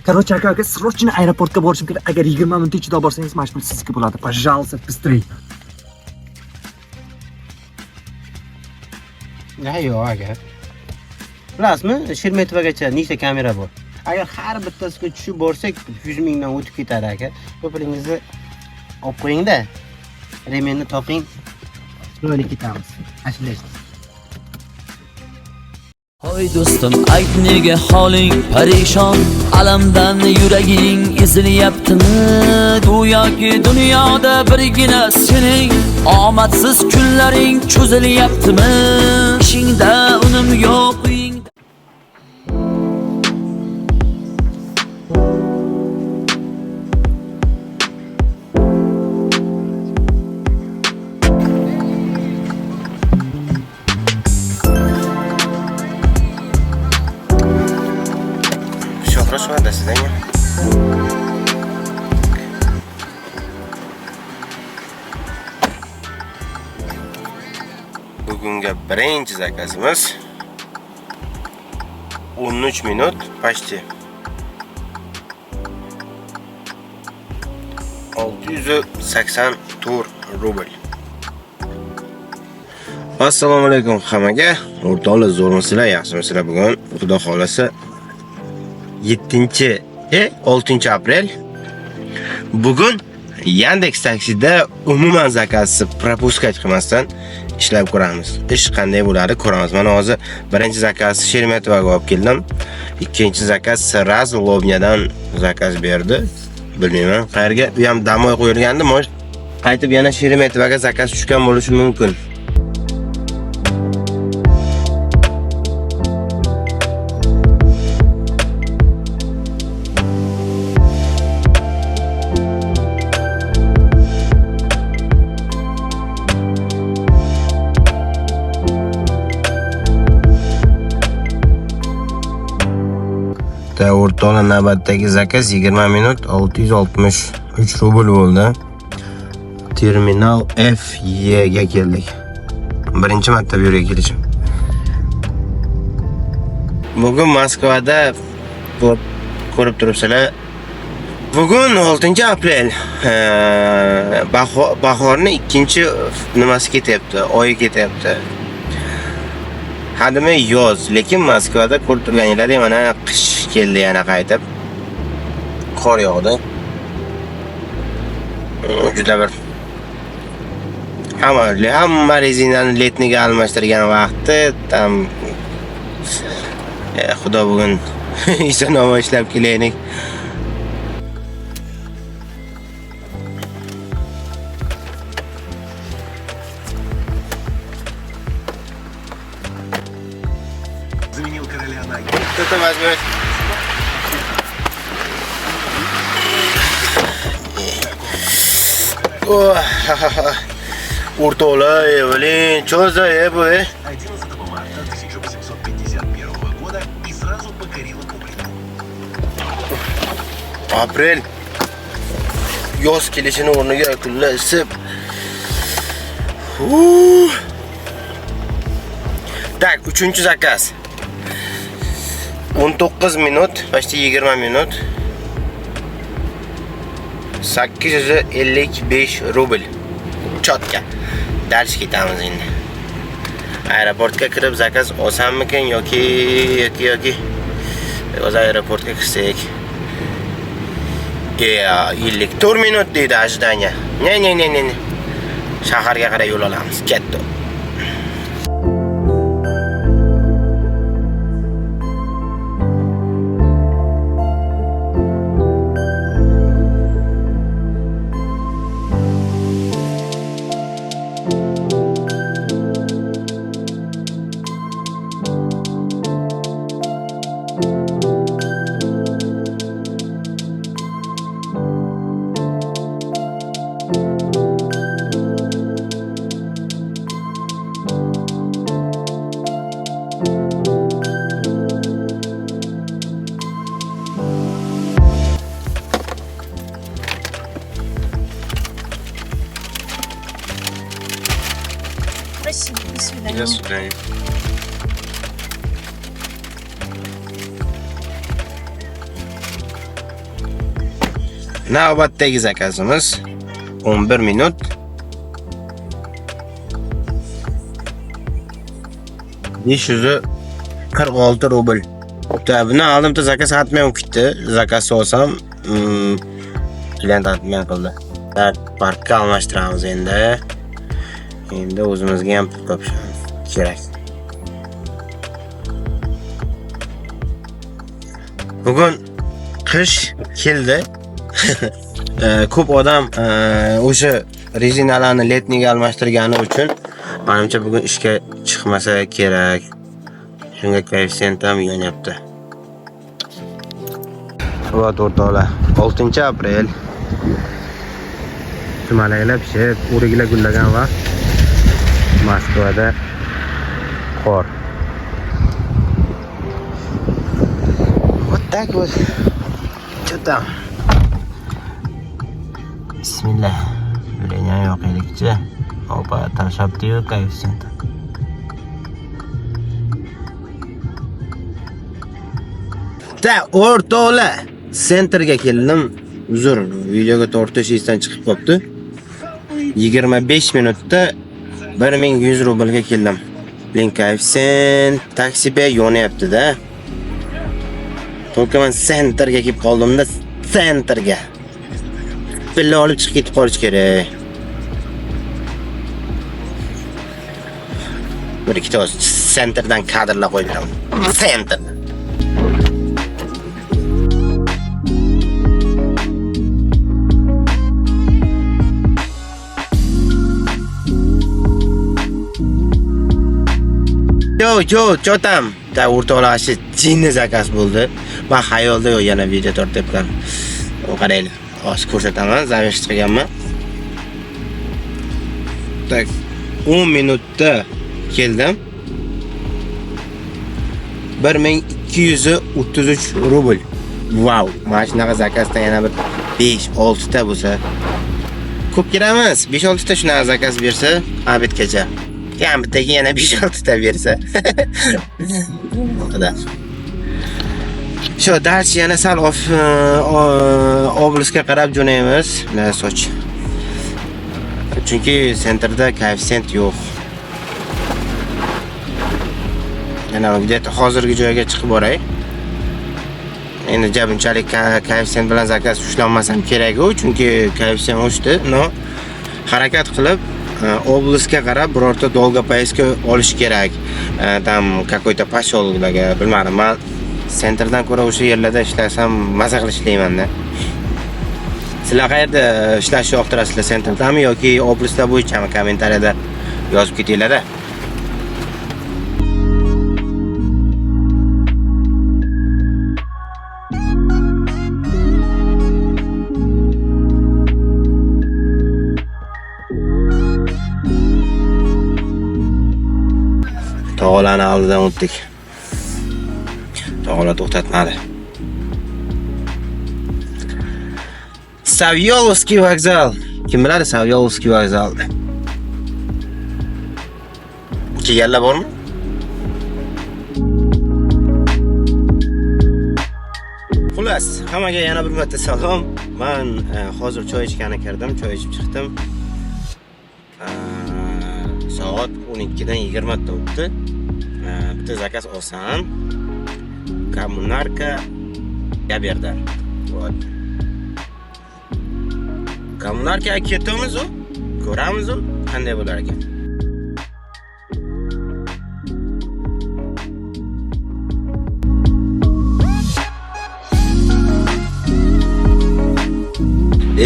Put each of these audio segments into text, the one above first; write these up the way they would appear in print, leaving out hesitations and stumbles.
Короче, aka, срочно aeroportga borishim kerak. Agar 20 minut ichida borsangiz, majbur sizga bo'ladi. Пожалуйста, быстрей. Yo'q, aka. Bilasizmi, Shermetovagacha nechta kamera bor? Agar har bittasiga tushib borsak, 100 mingdan o'tib ketadi, aka. Ko'pingizni olib qo'ying-da. Remenni toqing. Chiroyli ketamiz. Ashulashdik. Hoy do'stim, ayt nega holing parishon, alamdan yuraging ezilyaptimi? Go'yoki dunyoda birgina sening omadsiz kunlaring cho'zilyaptimi? Ishingda unum yo'q, uyingda Хорошо, до свидания. Bugungi birinchi zakazimiz 13 minut почти 684 rubl. Assalomu alaykum hammaga. O'rtoqlar, zo'rmisizlar, yaxshimisizlar? Bugun xudo xolasa 6 aprel. Bugun Yandex Taksi'da umuman zakazsiz propuska qilmasdan ishlab ko'ramiz. Ish qanday bo'ladi ko'ramiz. Mana hozir birinchi zakaz Shermetovaga olib keldim. Ikkinchi zakaz sразу Lobnyadan zakaz berdi. Bilmayman, qayerga u ham damoy qo'yilgandi, mo'sh qaytib yana Shermetovaga zakaz tushgan bo'lishi mumkin. O'rtoqlar, navbatdagi zakaz 20 minut 663 rubl bo'ldi. Terminal FE ga keldik. Birinchi marta bu yerga kelishim. Bugun Moskvada ko'rib turibsizlar. Bugun 6 aprel. Bahorning ikkinchi nimasi ketyapti, oyi ketyapti. Hadimi yoz, lekin Moskvada ko'rib turganingizdek mana qish keldi yana qaytib. Qor yog'di. Juda bir hamma rezinani letniga almashtirgan vaqti tam xudo bugun ishonoma ishlab kelaylik. Заменил короля на Кто-то возьмет. O'rtoqlar, блин, что за bu? 11 марта 1851 года и сразу покорила публику. Aprel. Yoz kelishini o'rniga kunlar isib. Tak, 3-chi zakaz. 19 minut, почти 20 minut. 855 rubl. Chotka. Dars ketamiz endi. Aeroportga kirib zakaz olsammikin yoki o'z aeroportga kirsak. 54 minut deydi ожидание. Ne. Shaharga qarab yo'l olamiz. Ketdi. Спасибо, до свидания. До свидания. Navbatdagi zakazimiz 11 minut. $546 rubl. Buni oldimda zakaz hatmay ketdi. Zakaz olsam, klient hatmay qildi. Parkka almashtiramiz endi. Endi o'zimizga ham pul topishamiz kerak. Bugun qish keldi. Ko'p odam o'sha rezinalarni letniga almashtirgani uchun menimcha bugun ishga chiqmasa kerak. Shunga koeffitsient ham yonyapti. Soat o'rtoqlar, 6-aprel. Sumalaklar pishib, o'riklar gullagan vaqt Moskvada qor. Вот так вот. Что там? Bismillah. Yo'lingga yo'qaylikchi. Opa tashabdi-yu koeffitsient. Ta o'rtoqlar, sentrga keldim. Uzr, videoga tortish esdan chiqib qopti. 25 minutda 1100 rublga keldim. Link koeffitsient taksiga yonyapti-da. To'g'ri, men sentrga kelib qoldimda, sentrga. Pilla olib chiqib ketib qolish kerak. Bir ikkita sentrdan kadrlar qo'ydim. Sentr. Yo, tam. Da o'rtoqlar shu jinni zakaz bo'ldi. Men xayolda yo'q yana video tortyapman. Qaraylik. Hozir ko'rsataman, zavish qilganman. Tak 10 minutda keldim. 1233 rubl. Wow, mana shunaqa zakazdan yana bir 5-6 ta bo'lsa ko'p kerakmas. 5-6 ta shunaqa zakaz bersa, abidgacha. Ham bittaga yana 5-6 ta bersa. Xudo. Shu dars yana sal oblastga qarab jo'naymiz. Soch. Chunki sentrda koeffitsient yo'q. Yana где-то hozirgi joyga chiqib boray. Endi jabunchalik koeffitsient bilan zakaz ushlanmasam kerak-ku, chunki koeffitsient oshdi. No, harakat qilib oblastga qarab birorta dolga poyezdka olish kerak. Tam какой-то поселокlarga, bilmadim, men sentrdan ko'ra o'sha yerlarda ishlasam maza qilib ishlayman-da. Sizlar qayerda ishlashni yoqtirasizlar, sentrdami yoki oblastlar bo'yichami? Kommentariyada yozib ketinglar-da. Tog'larni oldidan o'tdik. Tog'lar to'xtatmadi. Savyolovskiy vokzal. Kim biladi Savyolovskiy vokzalni? Kelganlar bormi? Xullas, hammaga yana bir marta salom. Men hozir choy ichgani kirdim, choy ichib chiqdim. Soat 12dan 20 ta o'tdi. Bitta zakaz olsam, kommunarka berdi. Kommunarkaga ketamiz, ko'ramiz, qanday bo'lar ekan.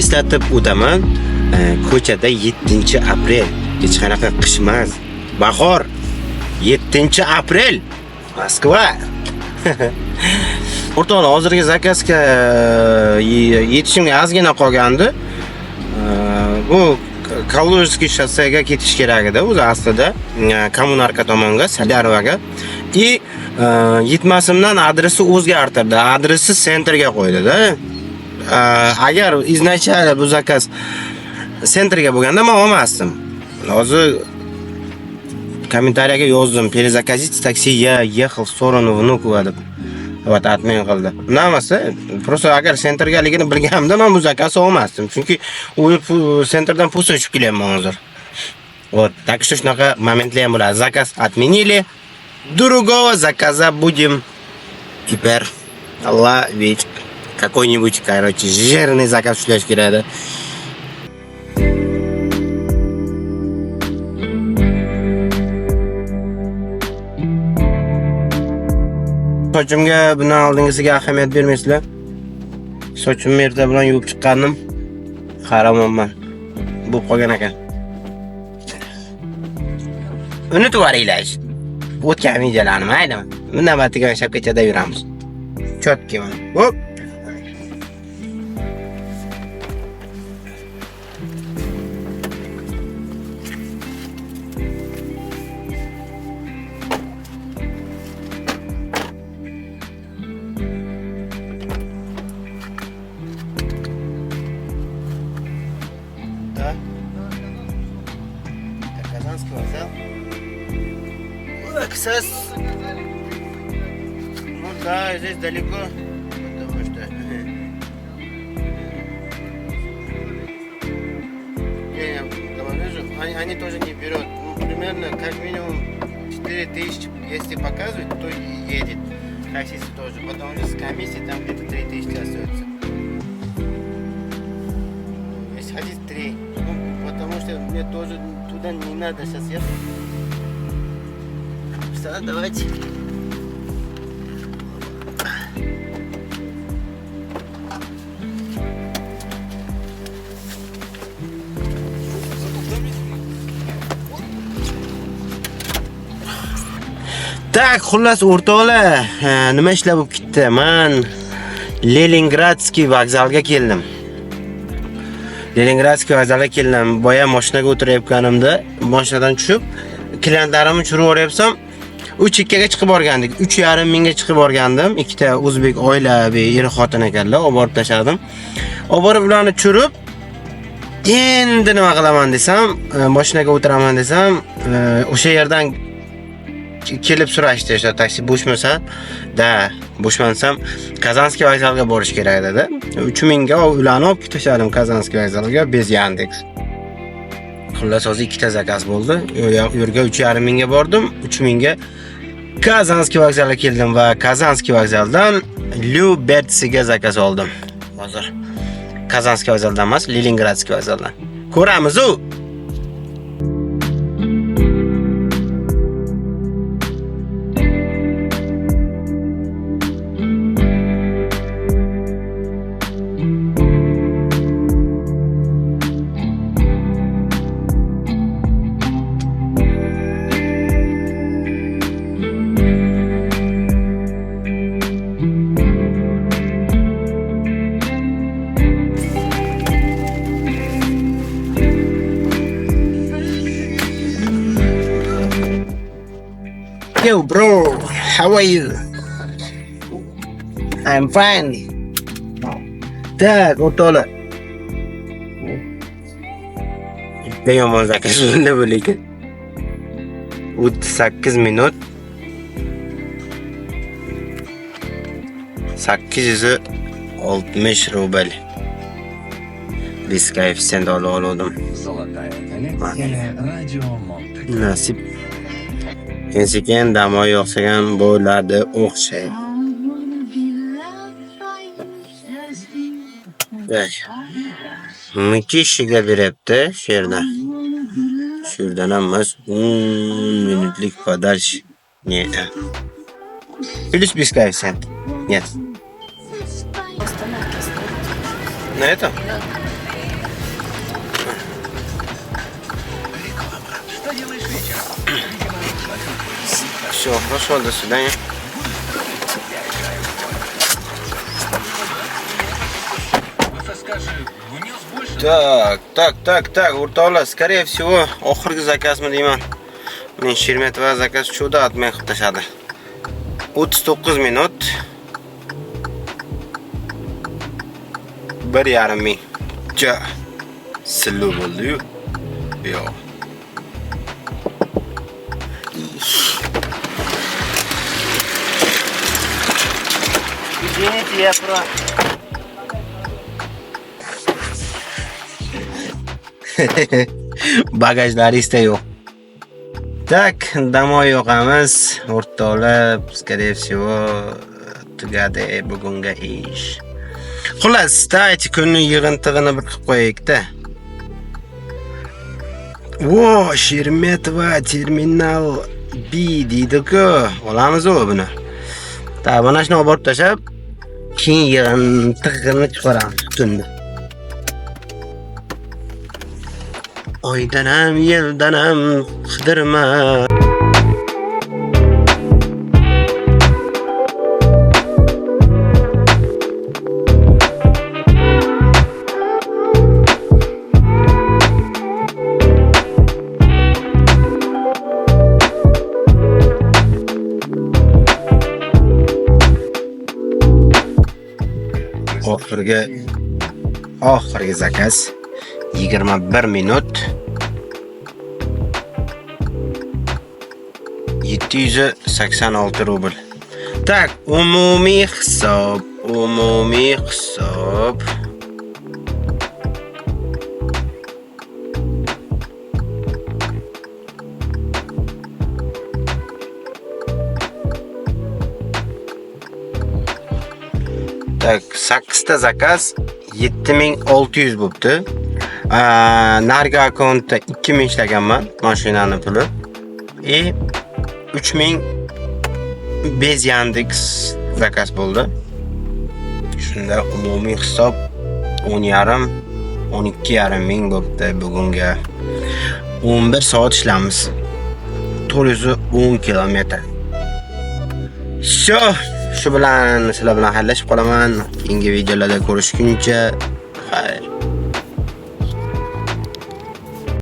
Eslatib o'taman, ko'chada 7-aprel, hech qanaqa qish emas, bahor. 7-aprel Moskva. O'rtoqlar, hozirgi zakazga yetishimga ozgina qolgandi. Bu Kaluzhskiy shossega ketish kerak edi o'zi aslida, kommunarka tomonga, Sadarvaga. Yetmasimdan adresi o'zgartirdi. Adresi sentrga qo'ydi-da. Agar izначально bu zakaz sentrga bo'lganda men olmasdim. Hozir kommentariyaga yozdim. Перезаказить такси, я ехал в сторону Внуково deb. Вот, admin qildi. Unamasa, просто agar sentrgaligini bilganimda men bu zakazni olmasdim. Chunki u sentrdan pul so'chib kelyapman hozir. Вот, так что shunaqa momentlar ham bo'ladi. Zakaz отменили. Другого заказа будем теперь ловить. Какой-нибудь, короче, жирный заказ ushlash kerak edi. Sochimga bundan oldingisiga ahamiyat bermaysizlar. Sochimni erta bilan yuvib chiqqandim. Qaramonman. Bu qolgan ekan. Unutib yuboringlar. O'tgan videolarni maylimi? Bundan batiga shapkachada yuramiz. Chotkiman. Hop. Казанский вокзал. Кстати, ну да, здесь далеко, потому что я вижу, они тоже не берут. Ну, примерно как минимум 4000, если показывают, то едет. Таксист тоже, потому что с комиссией там где-то 3000 остается. Если хотите 3, ну, потому что мне тоже туда не надо сейчас ехать. Что, давайте. Так, xullas o'rtoqlar, nima ishlar bo'lib ketdi? Men Leningradskiy vokzalga keldim. Leningradskiy vokzalga keldim. Boya mashinaga o'tirayotganimda, mashinadan tushib, klientlarimni tushirib yuboryapsam, 3 ikkaga chiqib borgandik. 3,5 mingga chiqib borgandim. Ikkita o'zbek oilaviy er-xotin ekanlar, olib borib tashladim. Olib borib ularni tushirib, endi nima qilaman desam, mashinaga o'tiraman desam, o'sha yerdan kelib so'rashdi, o'sha taksi bo'shmasa, da, bo'shmansam Kazanskiy vokzalga borish kerak dedi. 3000 ga ularni olib ketishdim Kazanskiy vokzalga bez Yandex. Xullas hozir ikkita zakaz bo'ldi. U yerga 3,5 mingga bordim, 3000 ga Kazanskiy vokzalga keldim va Kazanskiy vokzaldan Lyubertsiga zakaz oldim. Hozir Kazanskiy vokzaldan emas, Leningradskiy vokzaldan. Ko'ramiz-u. Yo bro, how are you? I'm fine. Tak, o'rtoqlar. Yomon zakaz bo'ldi bu lekin. 38 minut. 860 rubl. Biz koeffitsient oldim. Nasib. Sekin damo yo'qsagan bo'ladi o'xshaydi. Mukishiga beryapti shu yerda. Shu yerdan ham 10 minutlik podaj. Плюс без коэффициент. Нет. На этом? Все, хорошо, до свидания. Так, o'rtoqlar, скорее всего, oxirgi zakazmi deyman. Men Shermetova zakaz cho'da atmay qilib tashadi. 39 minut. 1,5 ming. Ja. Sillo bo'ldi-yu. Yo'q. Извините, я про... Bagajlaringizda yo'q. Так, домой yo'qamiz. O'rtoqlar, скорее всего, tugadi bugungi ish. Xullas, давайте kunni yig'intig'ini bir qilib qo'yaylik-da. Vo, Sheremetova terminal B deydi-ku. Olamiz-ku buni. Ta, mana shuni olib tashlab, keyin yig'intig'ini chiqaramiz tunni. Oydanam, yildanam qidirma. Oxirgi zakaz 21 minut 786 rubl. Tak, umumiy hisob. Tak, 8 ta zakaz 7600 bo'pti. Narga akkauntda 2000 ishlaganman mashinani puli. 3000 bez Yandex zakaz bo'ldi. Shunda umumiy hisob 12,5 ming bo'pti bugunga. 11 soat ishlamiz. 410 kilometr. Shu bilan sizlar bilan xayrlashib qolaman. Keyingi videolarda ko'rishguncha xayr.